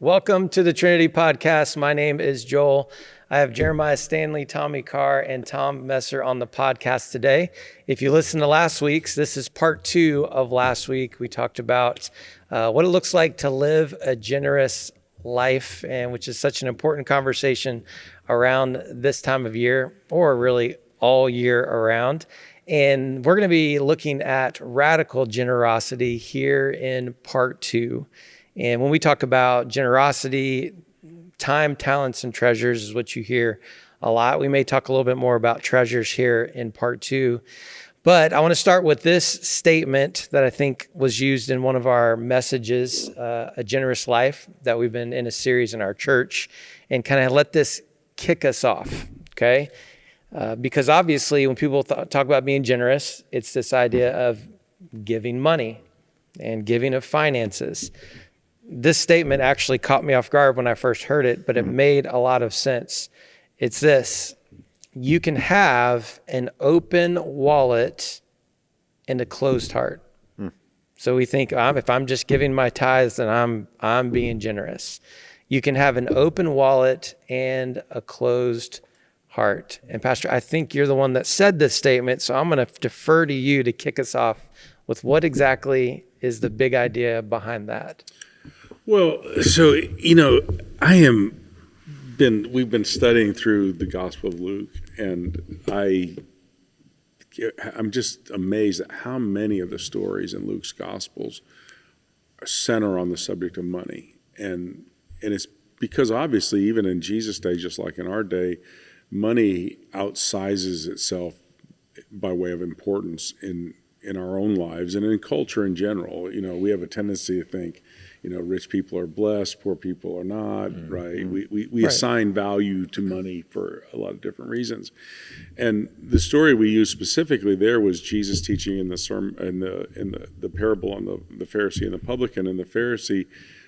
Welcome to the Trinity Podcast. My name is Joel. I have Jeremiah Stanley, Tommy Carr, and Tom Messer on the podcast today. If you listened to last week's, this is part 2 of last week. We talked about what it looks like to live a generous life, and which is such an important conversation around this time of year, or really all year around. And we're going to be looking at radical generosity here in part 2. And when we talk about generosity, time, talents, and treasures is what you hear a lot. We may talk a little bit more about treasures here in part 2. But I want to start with this statement that I think was used in one of our messages, A Generous Life, that we've been in a series in our church, and kind of let this kick us off, okay? Because obviously when people talk about being generous, it's this idea of giving money and giving of finances. This statement actually caught me off guard when I first heard it, but it made a lot of sense. It's this: you can have an open wallet and a closed heart. So we think, if I'm just giving my tithes, then I'm being generous. You can have an open wallet and a closed heart. And Pastor, I think you're the one that said this statement, so I'm going to defer to you to kick us off with what exactly is the big idea behind that. Well, so, we've been studying through the Gospel of Luke, and I'm just amazed at how many of the stories in Luke's Gospels center on the subject of money. And it's because obviously even in Jesus' day, just like in our day, money outsizes itself by way of importance in our own lives and in culture in general. We have a tendency to think, rich people are blessed, poor people are not, right? We assign value to money for a lot of different reasons. And the story we used specifically there was Jesus teaching in the sermon, in the parable on the Pharisee and the publican. And the Pharisee,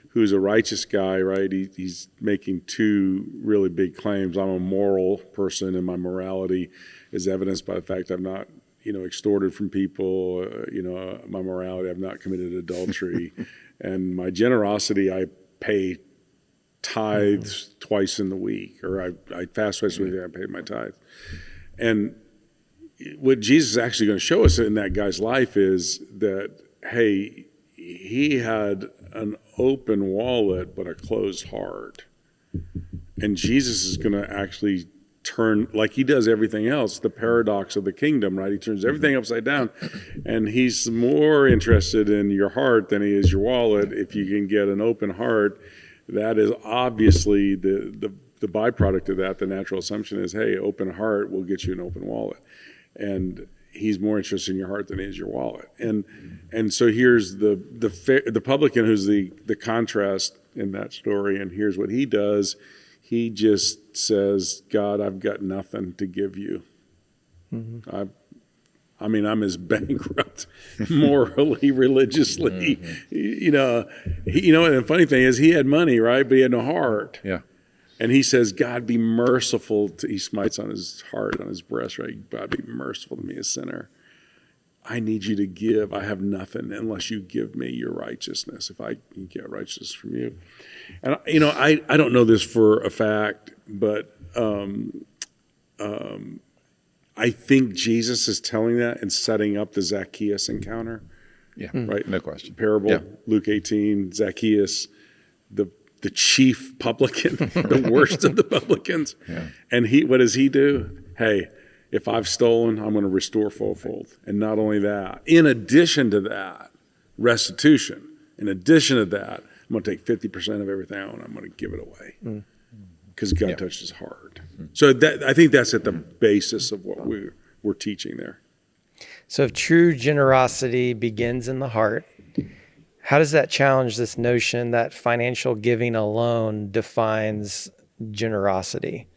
who's a righteous guy, right? He's making two really big claims. I'm a moral person, and my morality is evidenced by the fact I've not extorted from people, my morality, I've not committed adultery. And my generosity, I pay tithes twice in the week, or I fast twice a week, I pay my tithes. And what Jesus is actually going to show us in that guy's life is that, hey, he had an open wallet but a closed heart. And Jesus is going to actually turn, like he does everything else, the paradox of the kingdom, right? He turns everything upside down, and he's more interested in your heart than he is your wallet. If you can get an open heart, that is obviously the byproduct of that. The natural assumption is, hey, open heart will get you an open wallet. And he's more interested in your heart than he is your wallet. And so here's the publican, who's the contrast in that story, and here's what he does. He just says, God, I've got nothing to give you. I'm as bankrupt morally, religiously. And the funny thing is he had money, right? But he had no heart. Yeah. And he says, God, be merciful. He smites on his heart, on his breast, right? God, be merciful to me, a sinner. I need you to give. I have nothing unless you give me your righteousness. If I can get righteousness from you. And, I don't know this for a fact, but I think Jesus is telling that and setting up the Zacchaeus encounter. Yeah, right? No question. Parable, yeah. Luke 18, Zacchaeus, the chief publican, the worst of the publicans. Yeah. And what does he do? Hey, if I've stolen, I'm going to restore fourfold. And not only that, in addition to that, restitution. In addition to that, I'm going to take 50% of everything I own. I'm going to give it away because God touched his heart. So I think that's at the basis of what we're teaching there. So if true generosity begins in the heart, how does that challenge this notion that financial giving alone defines generosity?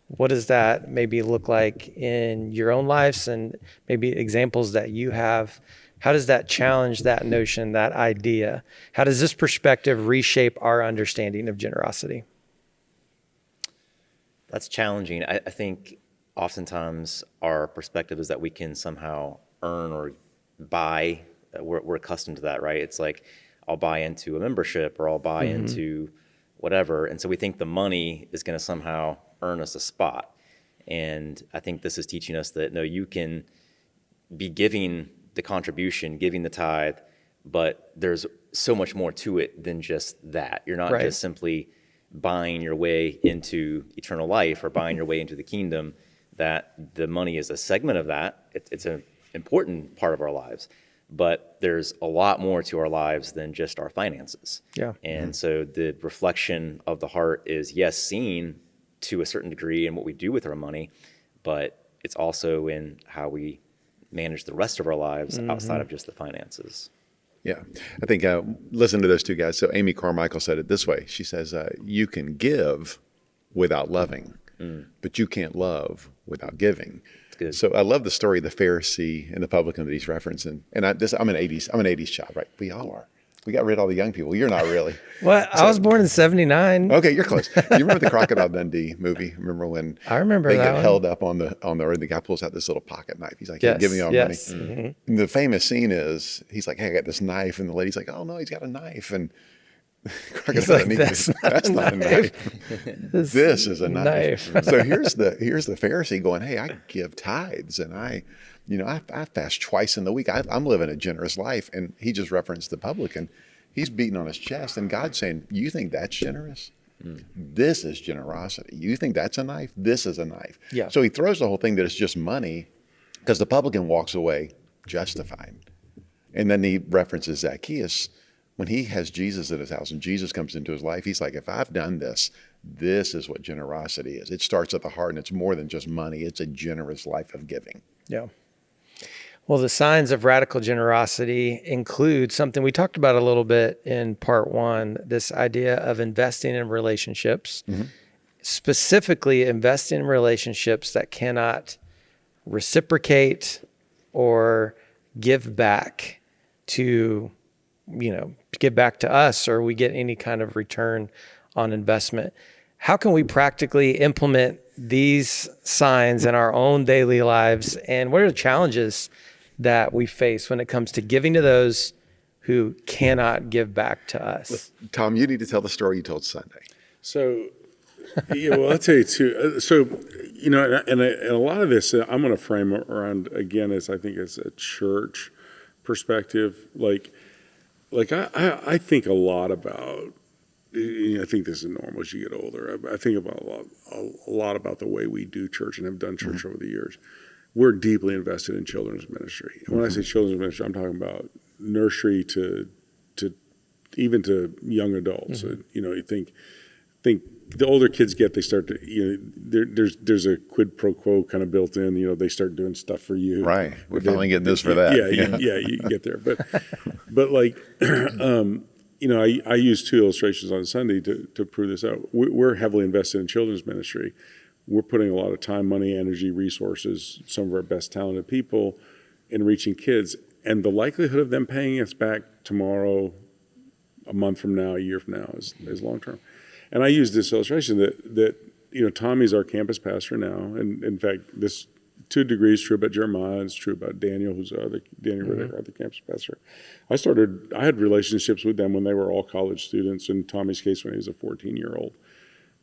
What does that maybe look like in your own lives and maybe examples that you have? How does that challenge that notion, that idea? How does this perspective reshape our understanding of generosity? That's challenging. I think oftentimes our perspective is that we can somehow earn or buy. We're accustomed to that, right? It's like I'll buy into a membership, or I'll buy into whatever. And so we think the money is going to somehow earn us a spot. And I think this is teaching us that, no, you can be giving the contribution, giving the tithe, but there's so much more to it than just that. You're not just simply buying your way into eternal life or buying your way into the kingdom, that the money is a segment of that. It's an important part of our lives, but there's a lot more to our lives than just our finances. Yeah. And so the reflection of the heart is, yes, seen to a certain degree in what we do with our money, but it's also in how we manage the rest of our lives outside of just the finances. Yeah. I think, listen to those two guys. So Amy Carmichael said it this way. She says, you can give without loving, but you can't love without giving. Good. So I love the story of the Pharisee and the publican that he's referencing. And I'm an 80s child, right? We all are. We got rid of all the young people. You're not really. Well, I was born in 79. Okay, you're close. You remember the Crocodile Dundee movie? Remember when I remember they that get one. held up on the guy pulls out this little pocket knife. He's like, hey, give me all money. And the famous scene is he's like, hey, I got this knife. And the lady's like, oh, no, he's got a knife. And He's like, that's not a knife. This is a knife. So here's the Pharisee going, hey, I give tithes and I fast twice in the week. I'm living a generous life. And he just referenced the publican. He's beating on his chest, and God's saying, you think that's generous? This is generosity. You think that's a knife? This is a knife. Yeah. So he throws the whole thing that it's just money, because the publican walks away justified. And then he references Zacchaeus. When he has Jesus at his house and Jesus comes into his life, he's like, if I've done this, this is what generosity is. It starts at the heart, and it's more than just money. It's a generous life of giving. Yeah. Well, the signs of radical generosity include something we talked about a little bit in part one, this idea of investing in relationships, specifically investing in relationships that cannot reciprocate or give back to, give back to us, or we get any kind of return on investment. How can we practically implement these signs in our own daily lives? And what are the challenges that we face when it comes to giving to those who cannot give back to us? Tom, you need to tell the story you told Sunday. So, I'll tell you too. And a lot of this, I'm going to frame around, again, as I think it's a church perspective. I think a lot about, I think this is normal as you get older. I think about a lot about the way we do church and have done church over the years. We're deeply invested in children's ministry. And when I say children's ministry, I'm talking about nursery to even to young adults. You think the older kids get, they start to, there's a quid pro quo kind of built in. They start doing stuff for you. Right. We're finally getting this for that. You get there. But I use two illustrations on Sunday to prove this out. We're heavily invested in children's ministry. We're putting a lot of time, money, energy, resources, some of our best talented people in reaching kids. And the likelihood of them paying us back tomorrow, a month from now, a year from now is long term. And I use this illustration that Tommy's our campus pastor now. And in fact, this to a degree is true about Jeremiah. It's true about Daniel, who's Daniel Riddick, our other campus pastor. I had relationships with them when they were all college students, in Tommy's case when he was a 14-year-old.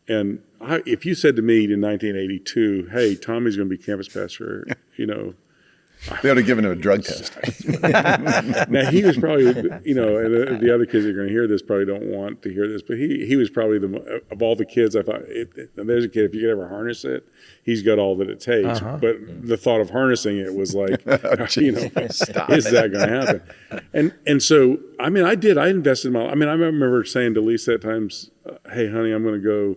And if you said to me in 1982, hey, Tommy's going to be campus pastor, They ought to give him a drug test. Now, he was probably, and the other kids that are going to hear this probably don't want to hear this, but he was probably of all the kids, I thought, there's a kid, if you could ever harness it, he's got all that it takes. But the thought of harnessing it was like, is that going to happen? And so, I invested I remember saying to Lisa at times, hey, honey, I'm going to go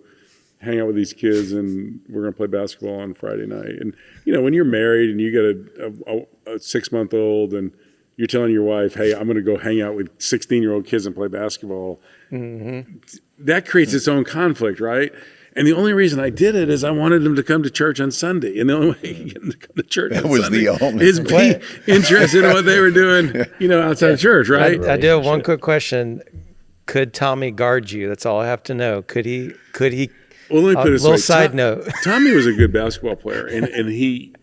hang out with these kids and we're going to play basketball on Friday night. And, when you're married and you got a 6-month-old and you're telling your wife, hey, I'm going to go hang out with 16-year-old kids and play basketball, that creates its own conflict, right? And the only reason I did it is I wanted them to come to church on Sunday. And the only way you get them to come to church on Sunday is be interested in what they were doing, outside of church, right? I do have one quick question. Could Tommy guard you? That's all I have to know. Could he? Well, let me put it this way. Little side note. Tommy was a good basketball player, and he,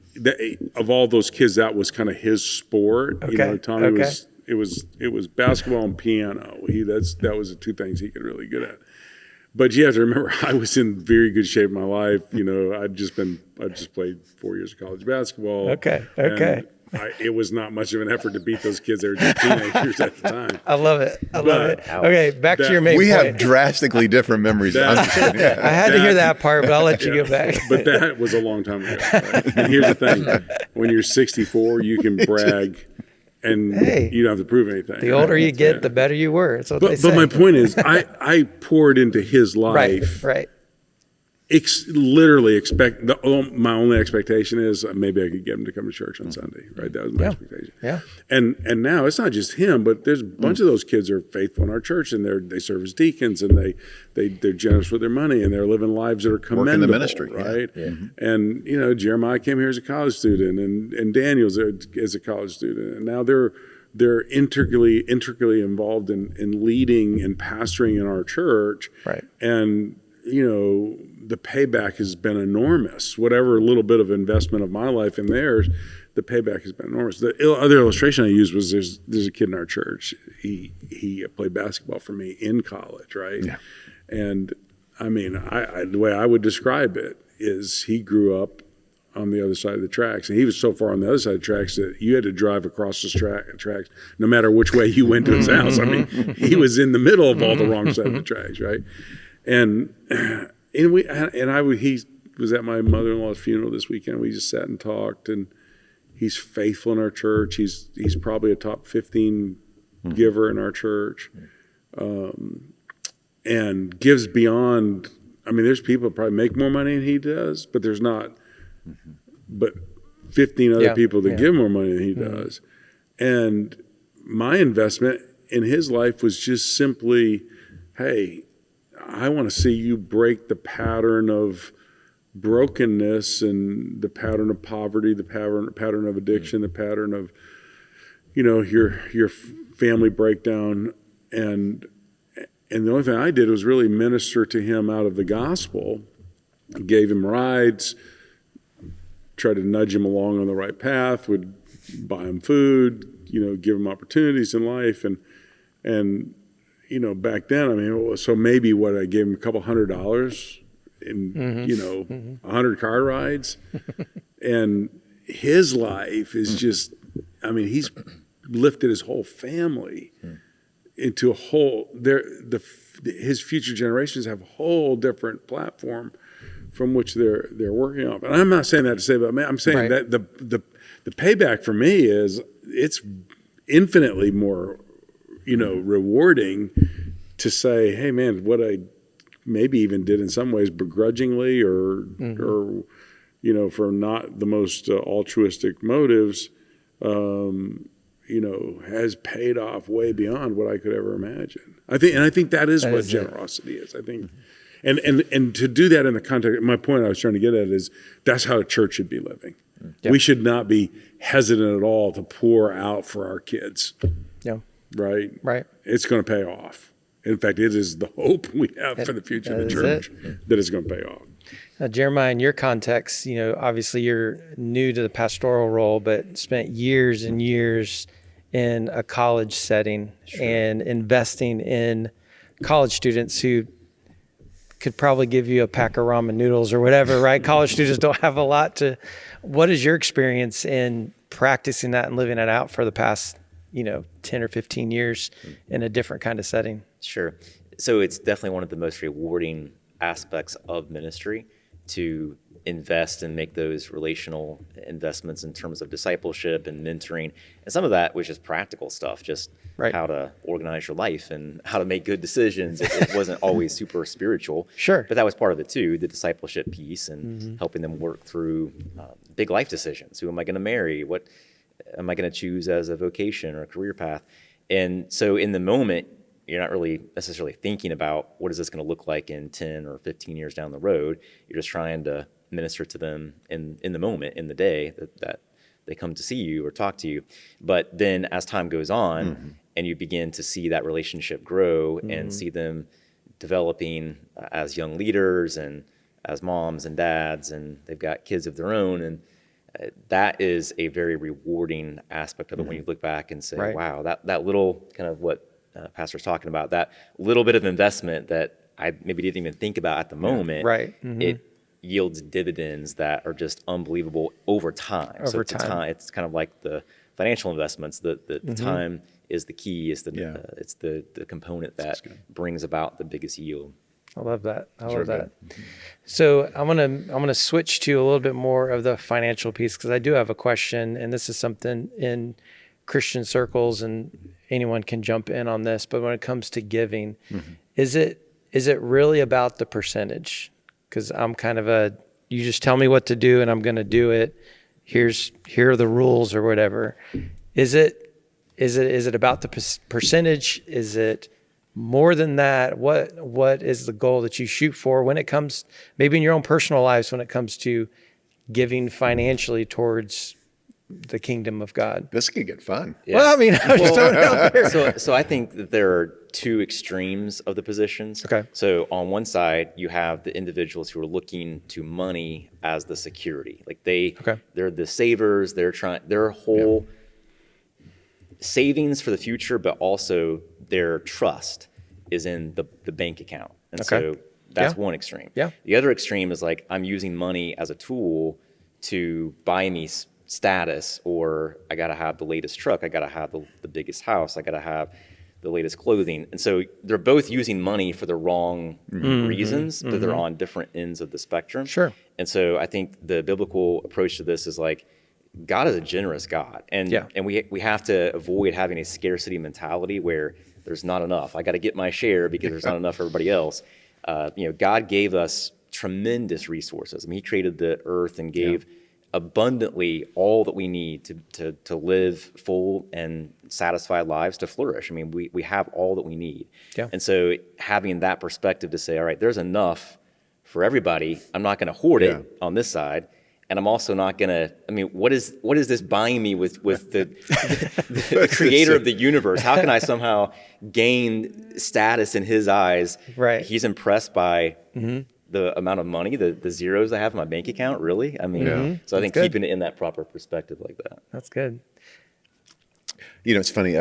of all those kids, that was kind of his sport. Okay. Tommy was it was basketball and piano. That was the two things he could really good at. But you have to remember, I was in very good shape in my life. I just played 4 years of college basketball. Okay. And it was not much of an effort to beat those kids. They were just teenagers at the time. I love it. Okay, back to your main We point. have drastically different memories. I had to hear that part, but I'll let you go back. But that was a long time ago. Right? And here's the thing: when you're 64, you can brag, and you don't have to prove anything. The older you get, the better you were. That's what they say. But my point is, I poured into his life. Right. Literally my only expectation is maybe I could get him to come to church on Sunday, right? That was my expectation. Yeah. And now it's not just him, but there's a bunch of those kids are faithful in our church, and they serve as deacons, and they're generous with their money, and they're living lives that are commendable. Work in the ministry, right? Yeah. And Jeremiah came here as a college student, and Daniel's as a college student, and now they're intricately involved in leading and pastoring in our church, right? And the payback has been enormous. Whatever little bit of investment of my life in theirs, the payback has been enormous. The other illustration I used was there's a kid in our church. He played basketball for me in college, right? Yeah. And I mean, the way I would describe it is he grew up on the other side of the tracks, and he was so far on the other side of the tracks that you had to drive across the tracks no matter which way you went to his house. I mean, he was in the middle of all the wrong side of the tracks, right? And he was at my mother-in-law's funeral this weekend. We just sat and talked, and he's faithful in our church. He's probably a top 15 giver in our church, and gives beyond. I mean, there's people that probably make more money than he does, but there's not. But 15 other people that give more money than he does, and my investment in his life was just simply, hey, I want to see you break the pattern of brokenness and the pattern of poverty, the pattern of addiction, the pattern of, your family breakdown. And the only thing I did was really minister to him out of the gospel, gave him rides, tried to nudge him along on the right path, would buy him food, give him opportunities in life. And back then, I mean, so maybe I gave him a couple $100 in, 100 car rides. And his life is just, I mean, he's lifted his whole family into a whole, his future generations have a whole different platform from which they're working off. And I'm not saying that to say about me. I'm saying that the payback for me is it's infinitely more rewarding to say, hey man, what I maybe even did in some ways begrudgingly or for not the most altruistic motives, has paid off way beyond what I could ever imagine. I think that is what generosity is. I think, and to do that in the context, my point I was trying to get at is that's how a church should be living. Yep. We should not be hesitant at all to pour out for our kids. Yeah. Right. It's going to pay off. In fact, it is the hope we have for the future of the church that it's going to pay off. Now, Jeremiah, in your context, obviously you're new to the pastoral role, but spent years and years in a college setting and investing in college students who could probably give you a pack of ramen noodles or whatever, right? College students don't have a lot to. What is your experience in practicing that and living it out for the past 10 or 15 years in a different kind of setting? Sure. So it's definitely one of the most rewarding aspects of ministry to invest and make those relational investments in terms of discipleship and mentoring. And some of that was just practical stuff, just how to organize your life and how to make good decisions. It wasn't always super spiritual. Sure. But that was part of it too, the discipleship piece and helping them work through big life decisions. Who am I going to marry? What am I going to choose as a vocation or a career path? And so in the moment, you're not really necessarily thinking about what is this going to look like in 10 or 15 years down the road. You're just trying to minister to them in the moment, in the day that they come to see you or talk to you. But then as time goes on and you begin to see that relationship grow and see them developing as young leaders and as moms and dads, and they've got kids of their own, and that is a very rewarding aspect of it when you look back and say, wow, that little kind of what Pastor's talking about, that little bit of investment that I maybe didn't even think about at the moment, Right. Mm-hmm. it yields dividends that are just unbelievable over time. So Over it's time. it's kind of like the financial investments. The Mm-hmm. time is the key. Is the Yeah. it's the component that brings about the biggest yield. I love that. I love real that. good. So I'm gonna switch to a little bit more of the financial piece because I do have a question, and this is something in Christian circles, and anyone can jump in on this. But when it comes to giving, is it really about the percentage? Because I'm kind of you just tell me what to do, and I'm going to do it. Here are the rules or whatever. Is it about the percentage? Is it more than that? What is the goal that you shoot for when it comes, maybe in your own personal lives, when it comes to giving financially towards the kingdom of God? This could get fun. Yeah. Well, I mean, I'm just throwing it out there. So I think that there are two extremes of the positions. Okay. So on one side, you have the individuals who are looking to money as the security. Like they're the savers. Their whole savings for the future, but also their trust is in the bank account. And so that's one extreme. Yeah. The other extreme is like, I'm using money as a tool to buy me status, or I got to have the latest truck. I got to have the biggest house. I got to have the latest clothing. And so they're both using money for the wrong reasons, but they're on different ends of the spectrum. Sure. And so I think the biblical approach to this is like, God is a generous God. And we have to avoid having a scarcity mentality where there's not enough. I got to get my share because there's not enough for everybody else. God gave us tremendous resources. I mean, he created the earth and gave abundantly all that we need to live full and satisfied lives, to flourish. I mean, we have all that we need. Yeah. And so having that perspective to say, all right, there's enough for everybody. I'm not going to hoard it on this side. And I'm also not going to, I mean, what is this buying me with the creator of the universe? How can I somehow gain status in his eyes? Right. He's impressed by the amount of money, the zeros I have in my bank account, really? I mean, so I think keeping it in that proper perspective like that. That's good. You know, it's funny.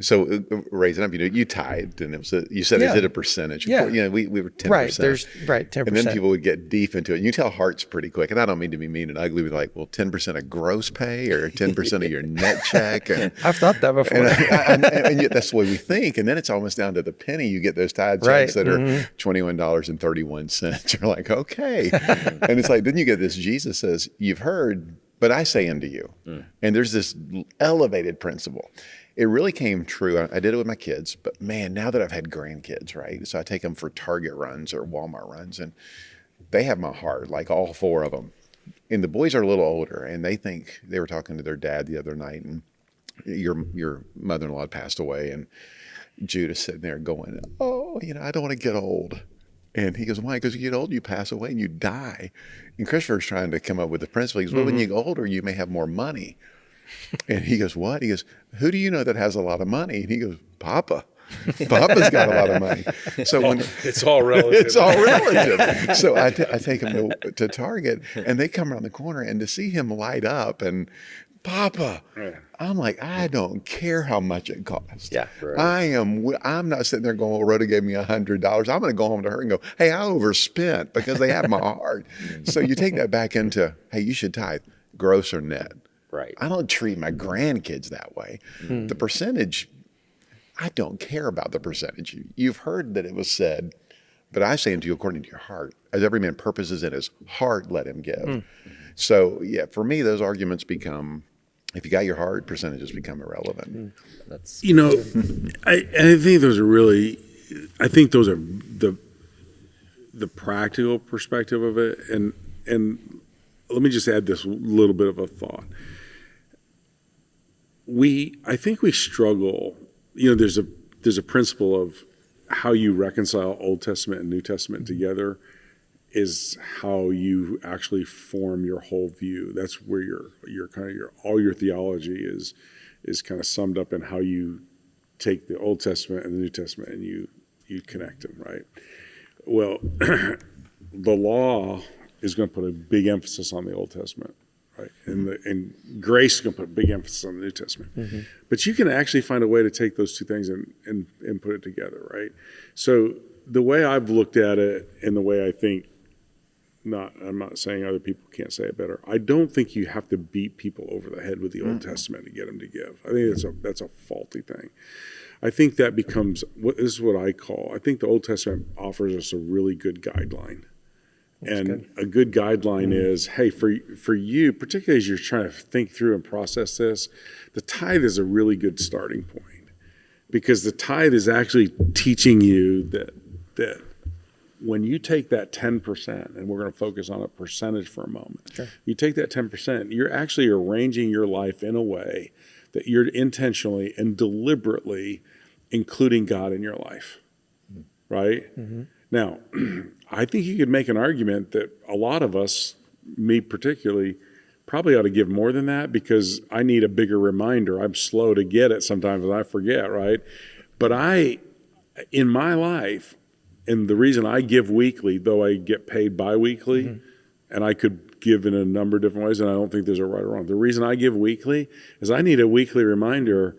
So raising up, you tithed, and it was you said is it a percentage? Yeah. We were 10%. Right. There's 10%. And then people would get deep into it. And you tell hearts pretty quick. And I don't mean to be mean and ugly, but like, well, 10% of gross pay or 10% of your net check. And, I've thought that before. and yet that's the way we think. And then it's almost down to the penny. You get those tithe checks that are $21.31. You're like, okay. And it's like, then you get this, Jesus says, you've heard, but I say unto you. And there's this elevated principle. It really came true. I did it with my kids, but man, now that I've had grandkids, right? So I take them for Target runs or Walmart runs, and they have my heart, like all four of them. And the boys are a little older, and they think, they were talking to their dad the other night, and your mother-in-law had passed away, and Judah's sitting there going, oh, I don't want to get old. And he goes, why? Because you get old, you pass away, and you die. And Christopher's trying to come up with the principle. He goes, well, when you get older, you may have more money. And he goes, what? He goes, who do you know that has a lot of money? And he goes, Papa. Papa's got a lot of money. So when It's all relative. it's all relative. So I take him to Target, and they come around the corner, and to see him light up and Papa, I'm like, I don't care how much it costs. Yeah, right. I'm not sitting there going, well, Rhoda gave me $100. I'm going to go home to her and go, hey, I overspent because they have my heart. So you take that back into, hey, you should tithe, gross or net. Right. I don't treat my grandkids that way. The percentage, I don't care about the percentage. You've heard that it was said, but I say unto you according to your heart, as every man purposes in his heart, let him give. So yeah, for me, those arguments become, if you got your heart, percentages become irrelevant. That's I think those are really, I think those are the practical perspective of it. And let me just add this little bit of a thought. I think we struggle, there's a principle of how you reconcile Old Testament and New Testament together is how you actually form your whole view. That's where all your theology is kind of summed up in how you take the Old Testament and the New Testament and you connect them, right? Well, the law is going to put a big emphasis on the Old Testament, right? And grace is going to put a big emphasis on the New Testament. But you can actually find a way to take those two things and put it together, right? So the way I've looked at it and the way I think, I'm not saying other people can't say it better. I don't think you have to beat people over the head with the Old Testament to get them to give. I think that's a faulty thing. I think that becomes, this is what I call, I think the Old Testament offers us a really good guideline. A good guideline is, hey, for you, particularly as you're trying to think through and process this, the tithe is a really good starting point. Because the tithe is actually teaching you that when you take that 10%, and we're going to focus on a percentage for a moment, you take that 10%, you're actually arranging your life in a way that you're intentionally and deliberately including God in your life, right? Mm-hmm. Now, I think you could make an argument that a lot of us, me particularly, probably ought to give more than that because I need a bigger reminder. I'm slow to get it sometimes and I forget, right? But in my life, and the reason I give weekly, though I get paid biweekly, and I could give in a number of different ways, and I don't think there's a right or wrong. The reason I give weekly is I need a weekly reminder.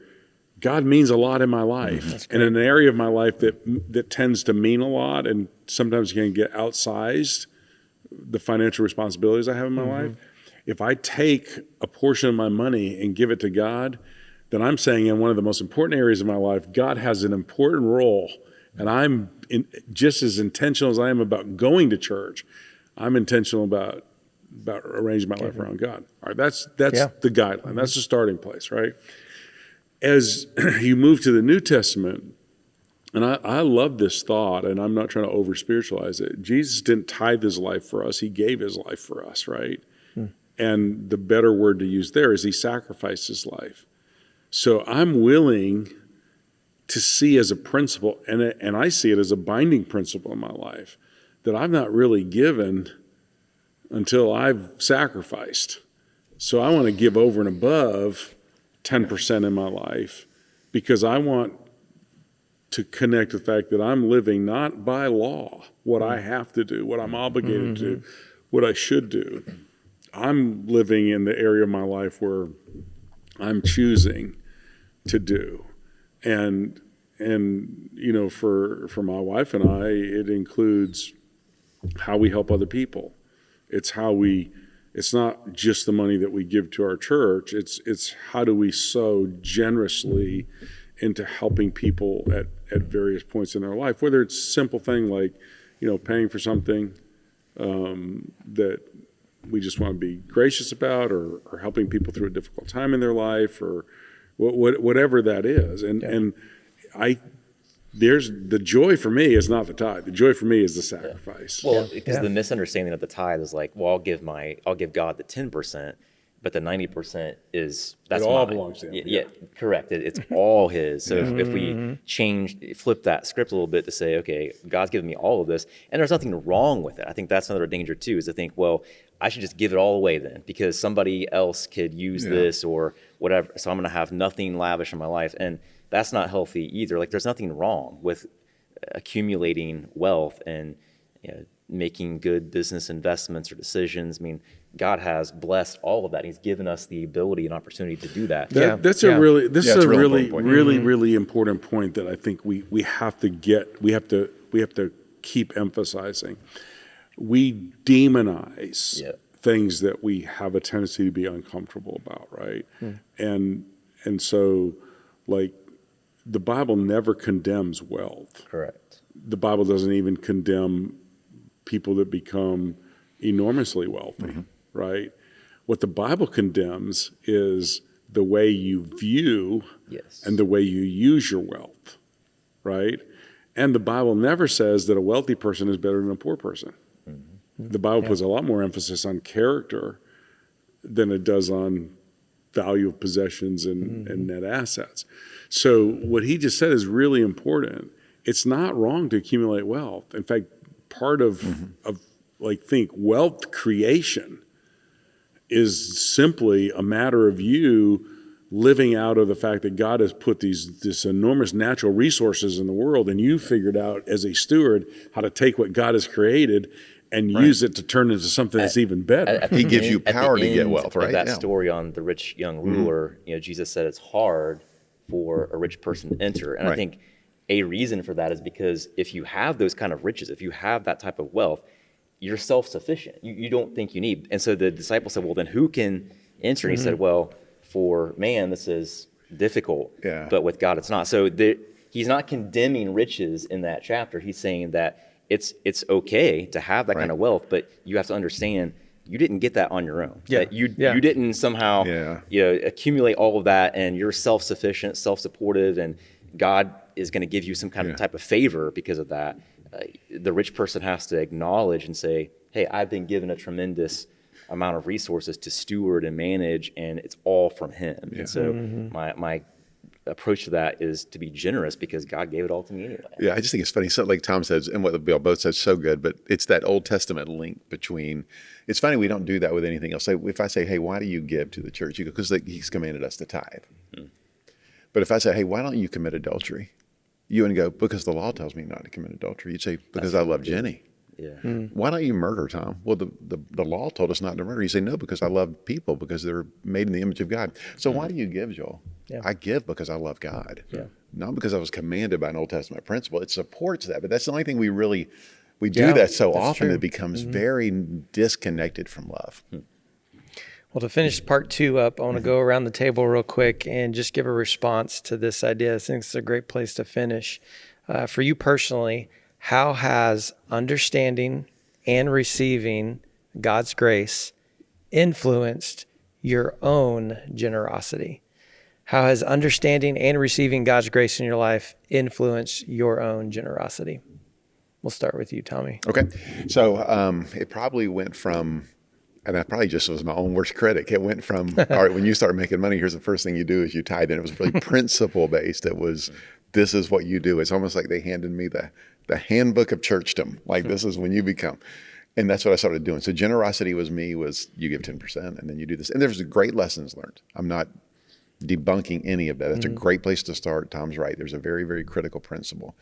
God means a lot in my life, and in an area of my life that tends to mean a lot and sometimes can get outsized, the financial responsibilities I have in my life. If I take a portion of my money and give it to God, then I'm saying in one of the most important areas of my life, God has an important role, and I'm just as intentional as I am about going to church. I'm intentional about arranging my life around God. All right, that's the guideline. That's the starting place, right? As you move to the New Testament, and I love this thought, and I'm not trying to over-spiritualize it. Jesus didn't tithe his life for us. He gave his life for us, right? And the better word to use there is he sacrificed his life. So I'm willing to see as a principle, and I see it as a binding principle in my life, that I've not really given until I've sacrificed. So I want to give over and above 10% in my life because I want to connect the fact that I'm living not by law, what I have to do, what I'm obligated to do, what I should do. I'm living in the area of my life where I'm choosing to do. And you know, for my wife and I, it includes how we help other people. It's not just the money that we give to our church. It's how do we sow generously into helping people at various points in their life, whether it's a simple thing like, you know, paying for something that we just want to be gracious about, or helping people through a difficult time in their life, or whatever that is. And there's the joy for me is not the tithe. The joy for me is the sacrifice. Well, because the misunderstanding of the tithe is like, well, I'll give God the 10%, but the 90% that's all mine. belongs to him. Yeah, correct. It's all his. So if we flip that script a little bit to say, okay, God's given me all of this, and there's nothing wrong with it. I think that's another danger too, is to think, well, I should just give it all away then because somebody else could use this or whatever. So I'm going to have nothing lavish in my life. And that's not healthy either. Like there's nothing wrong with accumulating wealth and making good business investments or decisions. I mean, God has blessed all of that. He's given us the ability and opportunity to do that. That's a really important point that I think we have to keep emphasizing. We demonize things that we have a tendency to be uncomfortable about, right? And so, like, the Bible never condemns wealth. Correct. The Bible doesn't even condemn people that become enormously wealthy, right? What the Bible condemns is the way you view and the way you use your wealth, right? And the Bible never says that a wealthy person is better than a poor person. The Bible puts a lot more emphasis on character than it does on value of possessions and net assets. So what he just said is really important. It's not wrong to accumulate wealth. In fact, part of think wealth creation is simply a matter of you living out of the fact that God has put this enormous natural resources in the world, and you figured out as a steward how to take what God has created and use it to turn into something that's even better. He gives you power to get wealth, right? That story on the rich young ruler, Jesus said it's hard for a rich person to enter. And I think a reason for that is because if you have those kind of riches, if you have that type of wealth, you're self-sufficient. You don't think you need. And so the disciples said, well, then who can enter? And he said, well, for man, this is difficult, but with God, it's not. So he's not condemning riches in that chapter. He's saying that it's okay to have that kind of wealth, but you have to understand you didn't get that on your own. That you didn't somehow accumulate all of that, and you're self-sufficient, self-supportive, and God is going to give you some kind of type of favor because of that. The rich person has to acknowledge and say, hey, I've been given a tremendous amount of resources to steward and manage, and it's all from him. And so my approach to that is to be generous because God gave it all to me anyway. Yeah, I just think it's funny. So like Tom says, and what Bill both said so good, but it's that Old Testament link between, it's funny we don't do that with anything else. So if I say, hey, why do you give to the church? You go, because he's commanded us to tithe. But if I say, hey, why don't you commit adultery? You wouldn't go, because the law tells me not to commit adultery. You'd say, because I love Jenny. Why don't you murder, Tom? Well, the law told us not to murder. You say, no, because I love people, because they're made in the image of God. So why do you give, Joel? I give because I love God. Not because I was commanded by an Old Testament principle. It supports that, but that's the only thing we do that so often true. It becomes very disconnected from love. Well, to finish part 2 up, I want to go around the table real quick and just give a response to this idea. I think it's a great place to finish. For you personally, how has understanding and receiving God's grace influenced your own generosity? How has understanding and receiving God's grace in your life influenced your own generosity? We'll start with you, Tommy. Okay. So it probably went from, and I probably just was my own worst critic. It went from, all right, when you start making money, here's the first thing you do is you tithe. And it was really principle-based. It was, this is what you do. It's almost like they handed me the handbook of churchdom. Like, this is when you become. And that's what I started doing. So generosity was you give 10% and then you do this. And there's great lessons learned. I'm not debunking any of that. That's a great place to start. Tom's right. There's a very, very critical principle.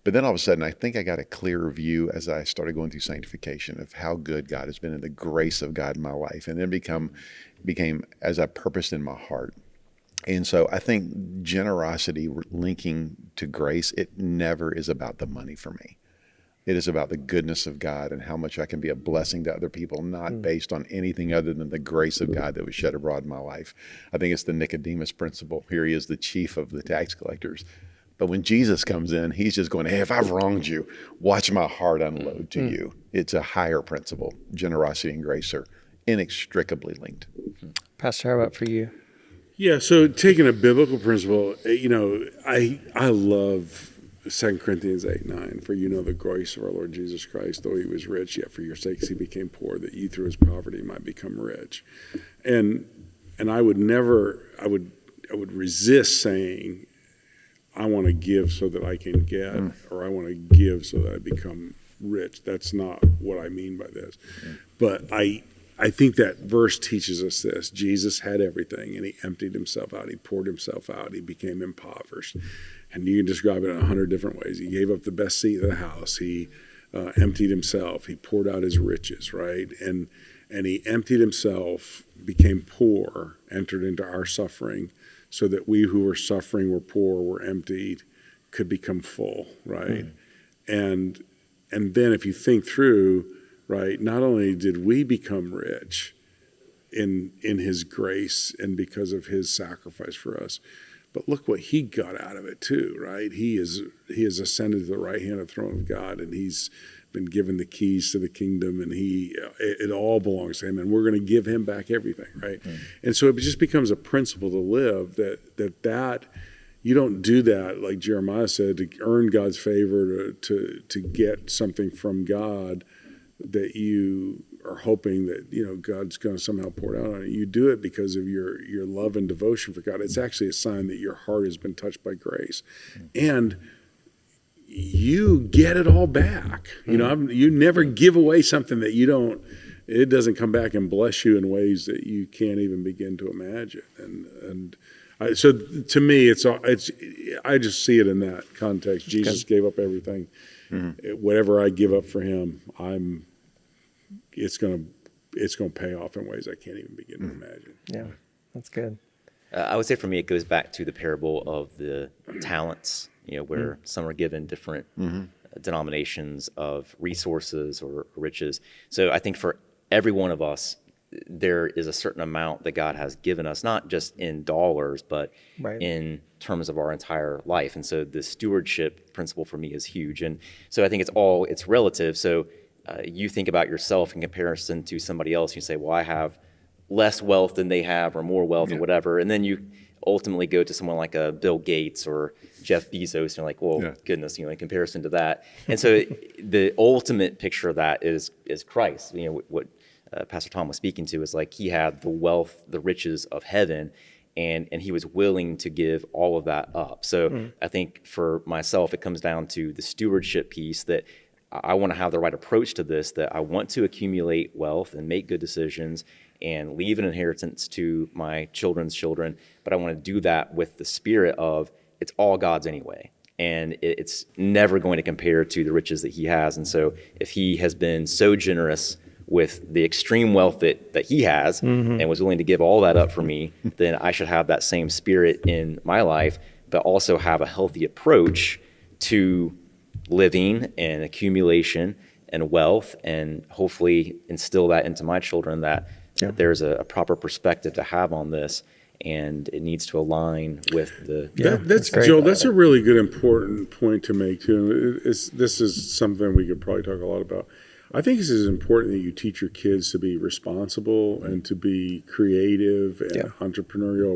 But then all of a sudden, I think I got a clearer view as I started going through sanctification of how good God has been and the grace of God in my life. And then became as I purposed in my heart. And so I think generosity linking to grace, it never is about the money for me. It is about the goodness of God and how much I can be a blessing to other people, not based on anything other than the grace of God that was shed abroad in my life. I think it's the Nicodemus principle. Here he is, the chief of the tax collectors. But when Jesus comes in, he's just going, hey, if I've wronged you, watch my heart unload to you. It's a higher principle. Generosity and grace are inextricably linked. Pastor, how about for you? Yeah, so taking a biblical principle, I love 2 Corinthians 8:9, for you know the grace of our Lord Jesus Christ, though he was rich, yet for your sakes he became poor, that you through his poverty might become rich. And I would resist saying, I want to give so that I can get, or I want to give so that I become rich. That's not what I mean by this. But I think that verse teaches us this. Jesus had everything, and he emptied himself out. He poured himself out. He became impoverished. And you can describe it in 100 different ways. He gave up the best seat of the house. He emptied himself. He poured out his riches, right? And he emptied himself, became poor, entered into our suffering, so that we who were suffering, were poor, were emptied, could become full, right? And then if you think through, right, not only did we become rich in his grace and because of his sacrifice for us, but look what he got out of it too, right? He has ascended to the right hand of the throne of God, and he's been given the keys to the kingdom, and it all belongs to him, and we're going to give him back everything, right? And so it just becomes a principle to live that you don't do that, like Jeremiah said, to earn God's favor, to get something from God that you are hoping that God's going to somehow pour it out on you. You do it because of your love and devotion for God. It's actually a sign that your heart has been touched by grace, and you get it all back. You never give away something that it doesn't come back and bless you in ways that you can't even begin to imagine. So to me, I just see it in that context. Jesus gave up everything. Whatever I give up for him, it's going to pay off in ways I can't even begin to imagine. Yeah, that's good. I would say for me, it goes back to the parable of the talents. where some are given different denominations of resources or riches. So I think for every one of us, there is a certain amount that God has given us, not just in dollars, but in terms of our entire life. And so the stewardship principle for me is huge. And so I think it's relative. So you think about yourself in comparison to somebody else. You say, well, I have less wealth than they have or more wealth or whatever. And then you ultimately go to someone like a Bill Gates or Jeff Bezos and you're like, well, goodness, in comparison to that. And so the ultimate picture of that is Christ. What Pastor Tom was speaking to is like he had the wealth, the riches of heaven, and he was willing to give all of that up. So I think for myself, it comes down to the stewardship piece that I want to have the right approach to this, that I want to accumulate wealth and make good decisions and leave an inheritance to my children's children. But I want to do that with the spirit of it's all God's anyway. And it's never going to compare to the riches that he has. And so if he has been so generous with the extreme wealth that he has and was willing to give all that up for me, then I should have that same spirit in my life, but also have a healthy approach to living and accumulation and wealth, and hopefully instill that into my children that there's a proper perspective to have on this, and it needs to align with the. That's Joel. That's a really good, important point to make too. This is something we could probably talk a lot about. I think this is important that you teach your kids to be responsible and to be creative and entrepreneurial,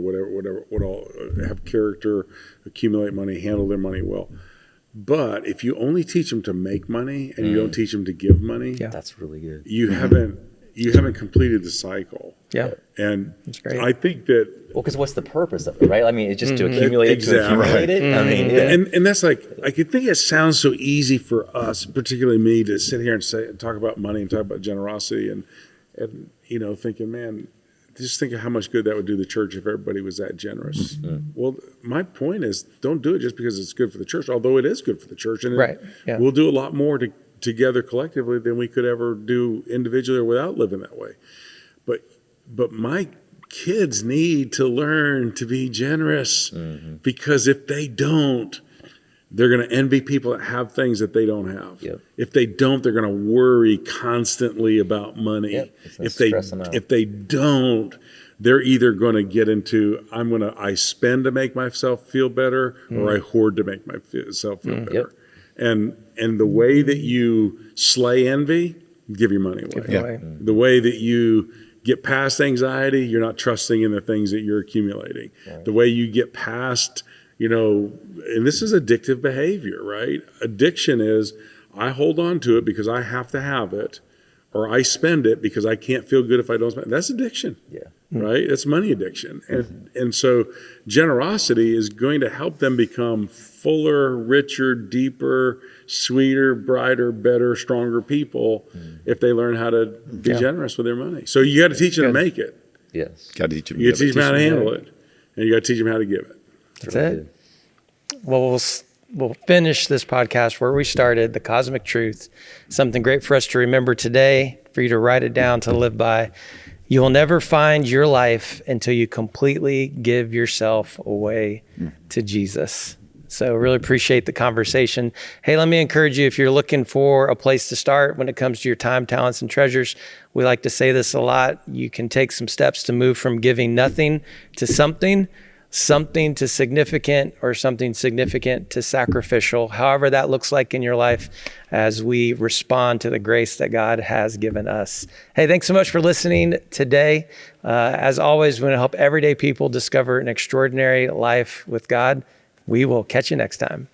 have character, accumulate money, handle their money well. But if you only teach them to make money and you don't teach them to give money, that's really good. You haven't completed the cycle. Yeah, and that's great. I think that because what's the purpose of it, right? I mean, it's just to accumulate it, to accumulate it. I mean, and that's like I could think it sounds so easy for us, particularly me, to sit here and talk about money and talk about generosity and thinking, man, just think of how much good that would do the church if everybody was that generous. Well, my point is, don't do it just because it's good for the church, although it is good for the church, and we'll do a lot more together collectively than we could ever do individually or without living that way. But my kids need to learn to be generous because if they don't, they're going to envy people that have things that they don't have. If they don't, they're going to worry constantly about money. If they don't, they're either going to get into I spend to make myself feel better, or I hoard to make myself feel better. And the way that you slay envy, give your money away. The way that you get past anxiety, you're not trusting in the things that you're accumulating. The way you get past, and this is addictive behavior, right? Addiction is I hold on to it because I have to have it, or I spend it because I can't feel good if I don't spend it. That's addiction, right? It's money addiction. And so generosity is going to help them become fuller, richer, deeper, sweeter, brighter, better, stronger people if they learn how to be generous with their money. So you got to teach them to make it. Yes. Got to teach them. You got to teach them how to handle it, and you got to teach them how to give it. That's it. Well, we'll finish this podcast where we started, the cosmic truth, something great for us to remember today, for you to write it down, to live by. You will never find your life until you completely give yourself away to Jesus. So really appreciate the conversation. Hey, let me encourage you, if you're looking for a place to start when it comes to your time, talents, and treasures, we like to say this a lot. You can take some steps to move from giving nothing to something to significant, or something significant to sacrificial, however that looks like in your life as we respond to the grace that God has given us. Hey, thanks so much for listening today. As always, we want to help everyday people discover an extraordinary life with God. We will catch you next time.